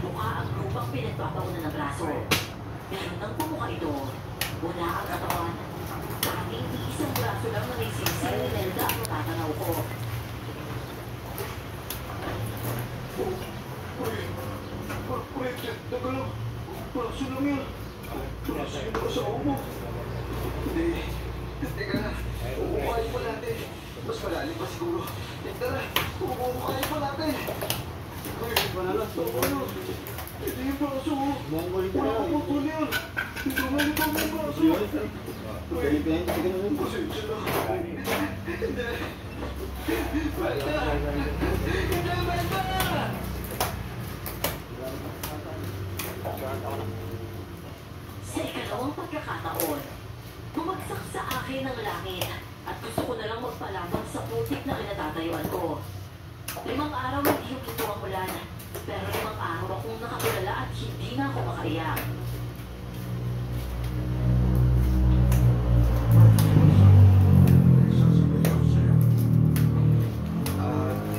mukha ang lupang pinagpapaunan ng braso. Meron ng pumuka ito. Wala ang katawan. Tanging isang braso lang na may singsing ni Nelda ang tatanaw ko. Teka lang. Braso lang yan. Braso yung braso mo. Hindi. Teka na. Uukain pa natin. Mas malalim pa siguro. Tara, uukain pa natin. Hindi yung braso. Wala ka putol yan. Ito nga yung braso. Pasensya na. Hindi. Banda! Hindi, banda! Sa ikalawang pagkakataon, bumagsak sa akin ang langit at gusto ko na lang magpalabang sa putik na kinatatayuan ko. 5 araw hindi yung ito ang ulan, pero 5 araw akong nakatulala at hindi na ako makaiyak.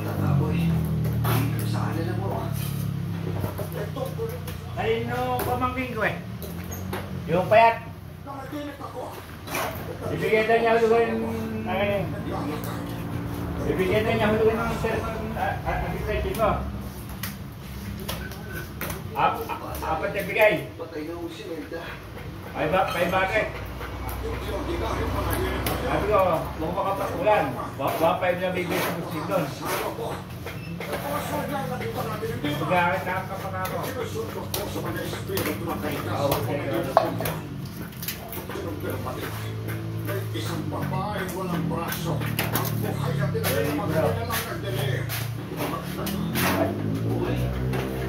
Tataboy. Saan na lang mo? Kanino pamangking ko eh? Yung payat. Nakatinig ako. Ibigyan na niya hulugan ay. Ibigyan na niya hulugan ng administrative mo. Apat na bigay. Patay na si Nelda. Ay bakit? Sabi ko, kung makapakulan, 1.5 na bigay sa muslim doon. Pagkakit nakakapak ako. Isang babae walang braso. Ang buhay na pinagay magkaya lang nagdilir.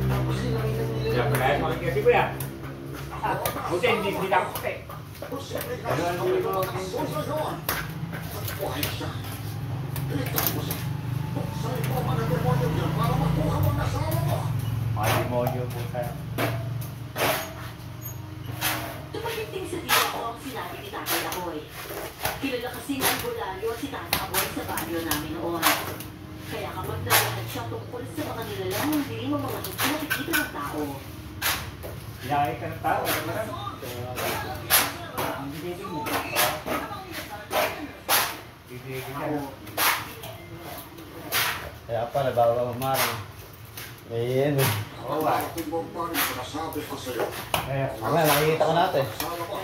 Tapos nilangin nila. Kaya kaya makikasi ko yan. Buti hindi lang ako eh. Posible ka sa gawin. Buhay siya. Iligtas mo siya. Buksan mo ang demonyo niya para makuha mo ang asawa mo. Ay, demonyo po tayo. Tumagiting sa diwa ko ang sinabi ni Tatay Aboy. Kilala kasing ang bulalyo si Tatay Aboy sa baryo namin noon. Kaya kapag nalahat siya tungkol sa mga nilalang hindi mo mga hindi nakikita ng tao. Pinakay ka ng tao. Ang bibigin mo. Bibigin niya. Kaya pala, bago ka mamarang. Ayan eh. Oo ah. Ating bumpang sinasabi ko sa'yo. Mamaya, makikita ko natin. Asawa mo.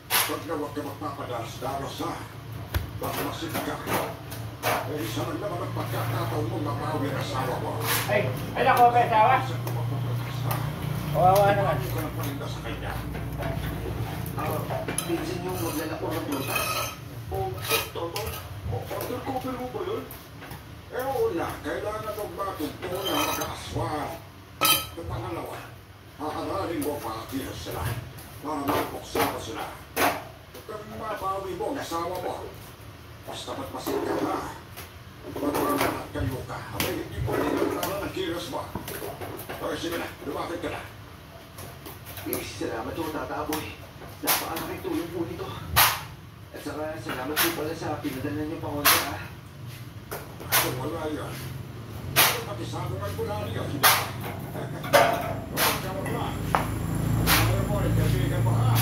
Huwag na huwag ka magpapadalas-dalas ha. Baka masigit ka. Eh, isa lang naman ang pagkakataon mo mabawi ang asawa mo. Ay nako, may asawa. Isa ka mapapatas ha. Kawawa naman. Hindi ko na palinda sa kanya. Pinsin yung maglalako ng blota. O, Toto, undercover mo ba yun? Eh, una, kailangan mong matugpo na mag-aswang. At pangalawa, haharalin mo para kilos sila. Para mapuksa mo sila. Kung mabawi mo ang asawa mo, basta magpasin ka ha. Magpapalat kayo ka. Abay, hindi po rin ang ng kilos mo. Okay, sige na, lumapit ka na. Salamat po, Tata Aboy. Napakalaking tulong po nito. At saka, salamat po pala sa pinadala niyo pangonda ha. Kung wala yan, patisado ng bulali yan. Huwag ka wala. Ayaw mo rin, kaibigan mo ha.